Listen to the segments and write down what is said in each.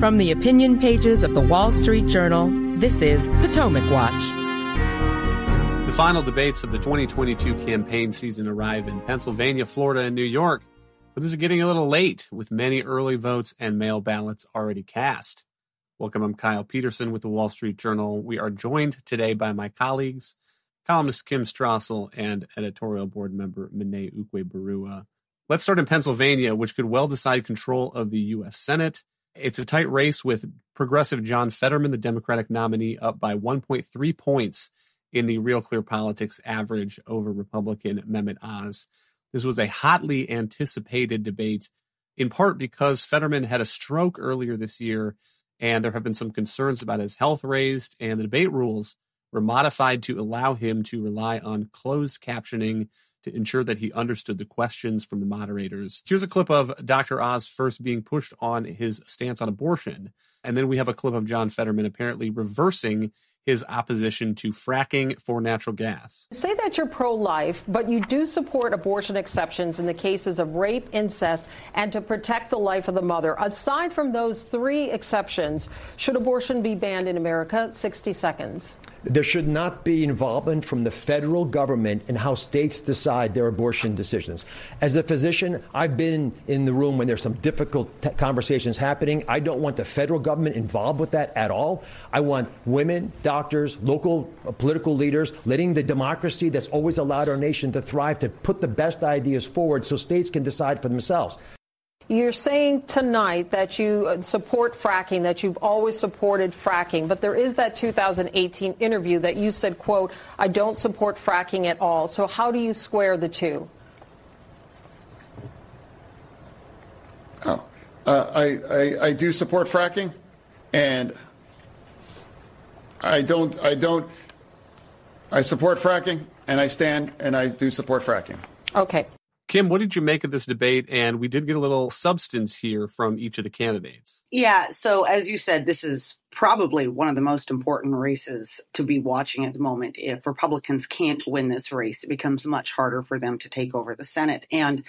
From the opinion pages of the Wall Street Journal, this is Potomac Watch. The final debates of the 2022 campaign season arrive in Pennsylvania, Florida, and New York. But this is getting a little late, with many early votes and mail ballots already cast. Welcome, I'm Kyle Peterson with the Wall Street Journal. We are joined today by my colleagues, columnist Kim Strassel and editorial board member Mehmet Oz. Let's start in Pennsylvania, which could well decide control of the U.S. Senate. It's a tight race with progressive John Fetterman, the Democratic nominee, up by 1.3 points in the Real Clear Politics average over Republican Mehmet Oz. This was a hotly anticipated debate, in part because Fetterman had a stroke earlier this year, and there have been some concerns about his health raised, and the debate rules were modified to allow him to rely on closed captioning to ensure that he understood the questions from the moderators. Here's a clip of Dr. Oz first being pushed on his stance on abortion. And then we have a clip of John Fetterman apparently reversing his opposition to fracking for natural gas. You say that you're pro-life, but you do support abortion exceptions in the cases of rape, incest, and to protect the life of the mother. Aside from those three exceptions, should abortion be banned in America? 60 seconds. There should not be involvement from the federal government in how states decide their abortion decisions. As a physician, I've been in the room when there's some difficult conversations happening. I don't want the federal government involved with that at all. I want women, doctors, local political leaders, letting the democracy that's always allowed our nation to thrive to put the best ideas forward so states can decide for themselves. You're saying tonight that you support fracking, that you've always supported fracking, but there is that 2018 interview that you said, quote, I don't support fracking at all. So how do you square the two? I do support fracking, and I support fracking, and I stand, and I do support fracking. Okay. Kim, what did you make of this debate? And we did get a little substance here from each of the candidates. Yeah, so as you said, this is probably one of the most important races to be watching at the moment. If Republicans can't win this race, it becomes much harder for them to take over the Senate. And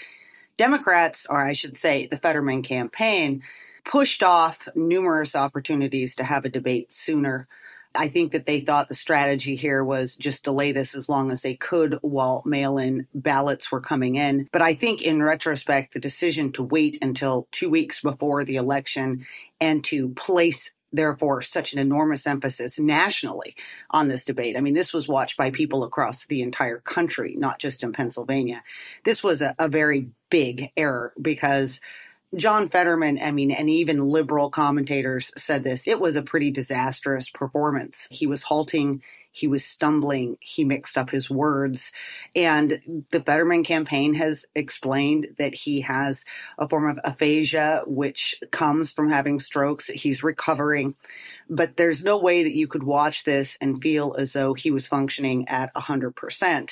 Democrats, or I should say the Fetterman campaign, pushed off numerous opportunities to have a debate sooner. I think that they thought the strategy here was just delay this as long as they could while mail-in ballots were coming in. But I think in retrospect, the decision to wait until 2 weeks before the election and to place, therefore, such an enormous emphasis nationally on this debate. I mean, this was watched by people across the entire country, not just in Pennsylvania. This was a very big error because John Fetterman, and even liberal commentators said this. It was a pretty disastrous performance. He was halting. He was stumbling. He mixed up his words. And the Fetterman campaign has explained that he has a form of aphasia, which comes from having strokes. He's recovering. But there's no way that you could watch this and feel as though he was functioning at 100%.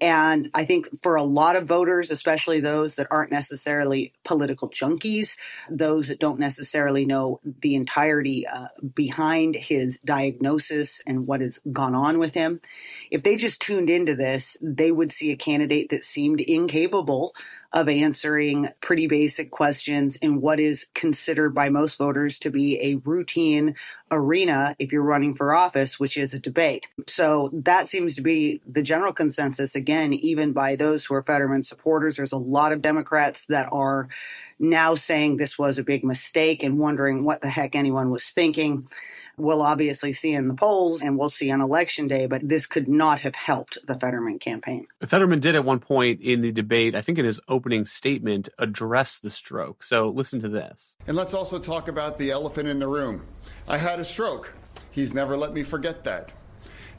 And I think for a lot of voters, especially those that aren't necessarily political junkies, those that don't necessarily know the entirety behind his diagnosis and what has gone on with him, if they just tuned into this, they would see a candidate that seemed incapable of answering pretty basic questions in what is considered by most voters to be a routine arena if you're running for office, which is a debate. So that seems to be the general consensus, again, even by those who are Fetterman supporters. There's a lot of Democrats that are now saying this was a big mistake and wondering what the heck anyone was thinking. We'll obviously see in the polls and we'll see on Election Day, but this could not have helped the Fetterman campaign. Fetterman did at one point in the debate, I think in his opening statement, address the stroke. So listen to this. And let's also talk about the elephant in the room. I had a stroke. He's never let me forget that.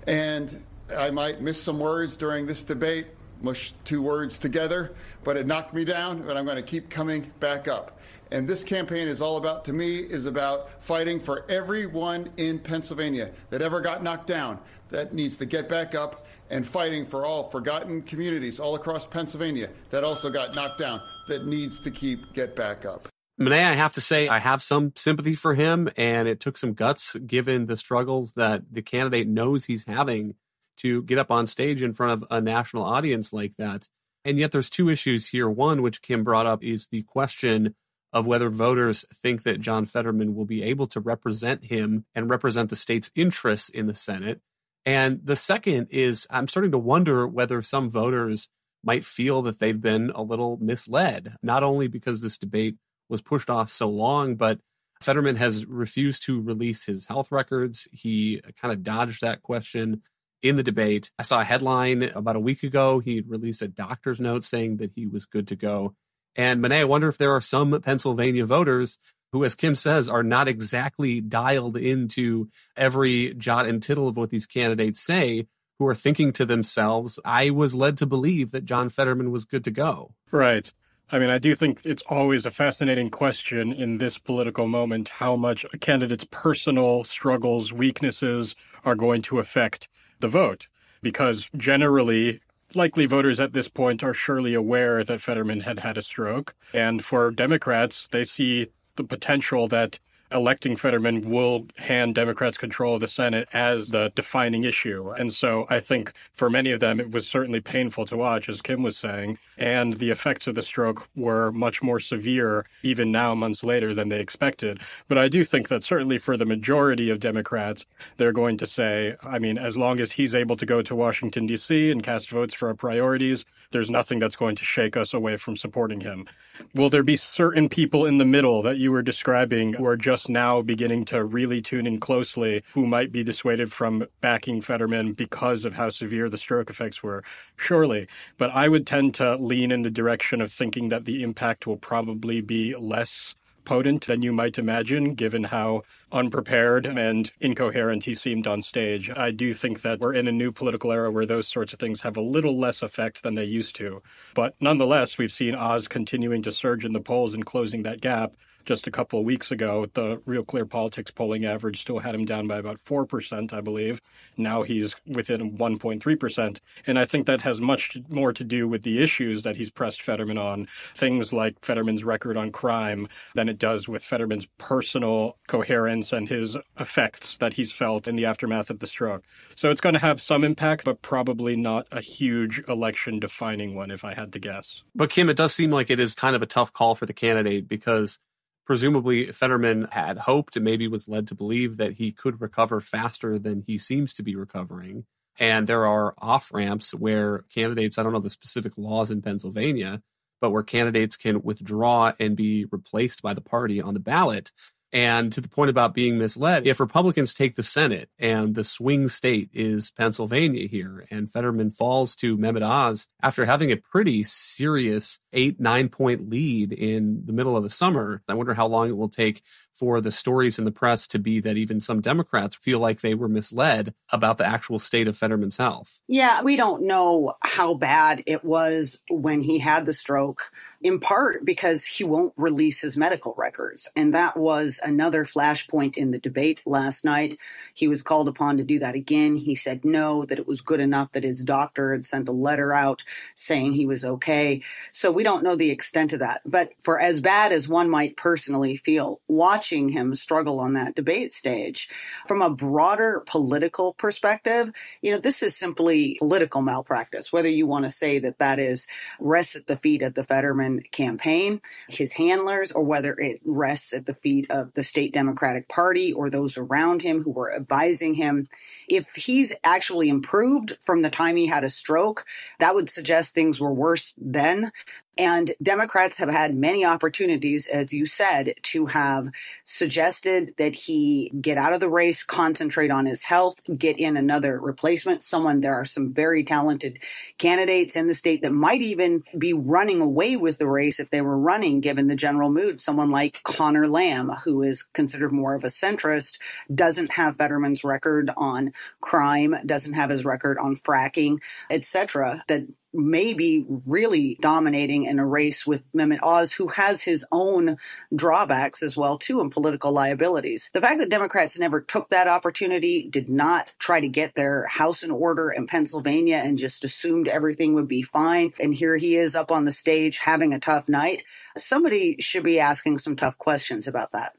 And I might miss some words during this debate, mush two words together, but it knocked me down, but I'm going to keep coming back up. And this campaign is all about, to me, is about fighting for everyone in Pennsylvania that ever got knocked down, that needs to get back up, and fighting for all forgotten communities all across Pennsylvania that also got knocked down, that needs to get back up. Mehmet, I have to say, I have some sympathy for him, and it took some guts given the struggles that the candidate knows he's having to get up on stage in front of a national audience like that. And yet there's two issues here. One, which Kim brought up, is the question of whether voters think that John Fetterman will be able to represent him and represent the state's interests in the Senate. And the second is I'm starting to wonder whether some voters might feel that they've been a little misled, not only because this debate was pushed off so long, but Fetterman has refused to release his health records. He kind of dodged that question in the debate. I saw a headline about a week ago. He released a doctor's note saying that he was good to go. And Monet, I wonder if there are some Pennsylvania voters who, as Kim says, are not exactly dialed into every jot and tittle of what these candidates say, who are thinking to themselves, I was led to believe that John Fetterman was good to go. Right. I mean, I do think it's always a fascinating question in this political moment, how much a candidate's personal struggles, weaknesses are going to affect the vote. Because generally, likely voters at this point are surely aware that Fetterman had had a stroke. And for Democrats, they see the potential that electing Fetterman will hand Democrats control of the Senate as the defining issue. And so I think for many of them, it was certainly painful to watch, as Kim was saying. And the effects of the stroke were much more severe, even now, months later, than they expected. But I do think that certainly for the majority of Democrats, they're going to say, I mean, as long as he's able to go to Washington, D.C. and cast votes for our priorities, there's nothing that's going to shake us away from supporting him. Will there be certain people in the middle that you were describing who are just now beginning to really tune in closely, who might be dissuaded from backing Fetterman because of how severe the stroke effects were? Surely. But I would tend to lean in the direction of thinking that the impact will probably be less potent than you might imagine, given how unprepared and incoherent he seemed on stage. I do think that we're in a new political era where those sorts of things have a little less effect than they used to. But nonetheless, we've seen Oz continuing to surge in the polls and closing that gap. Just a couple of weeks ago, the Real Clear Politics polling average still had him down by about 4%, I believe. Now he's within 1.3%. And I think that has much more to do with the issues that he's pressed Fetterman on, things like Fetterman's record on crime, than it does with Fetterman's personal coherence and his effects that he's felt in the aftermath of the stroke. So it's going to have some impact, but probably not a huge election-defining one, if I had to guess. But Kim, it does seem like it is kind of a tough call for the candidate because presumably Fetterman had hoped and maybe was led to believe that he could recover faster than he seems to be recovering. And there are off-ramps where candidates, I don't know the specific laws in Pennsylvania, but where candidates can withdraw and be replaced by the party on the ballot. And to the point about being misled, if Republicans take the Senate and the swing state is Pennsylvania here, and Fetterman falls to Mehmet Oz after having a pretty serious 8-9 point lead in the middle of the summer, I wonder how long it will take for the stories in the press to be that even some Democrats feel like they were misled about the actual state of Fetterman's health. Yeah, we don't know how bad it was when he had the stroke, in part because he won't release his medical records. And that was another flashpoint in the debate last night. He was called upon to do that again. He said no, that it was good enough that his doctor had sent a letter out saying he was okay. So we don't know the extent of that. But for as bad as one might personally feel watching him struggle on that debate stage, from a broader political perspective, this is simply political malpractice, whether you want to say that that is rests at the feet of the Fetterman campaign, his handlers, or whether it rests at the feet of the state Democratic Party or those around him who were advising him. If he's actually improved from the time he had a stroke, that would suggest things were worse then. And Democrats have had many opportunities, as you said, to have suggested that he get out of the race, concentrate on his health, get in another replacement. There are some very talented candidates in the state that might even be running away with the race if they were running, given the general mood. Someone like Connor Lamb, who is considered more of a centrist, doesn't have Fetterman's record on crime, doesn't have his record on fracking, etc., that may be really dominating in a race with Mehmet Oz, who has his own drawbacks as well, too, and political liabilities. The fact that Democrats never took that opportunity, did not try to get their house in order in Pennsylvania and just assumed everything would be fine, and here he is up on the stage having a tough night, somebody should be asking some tough questions about that.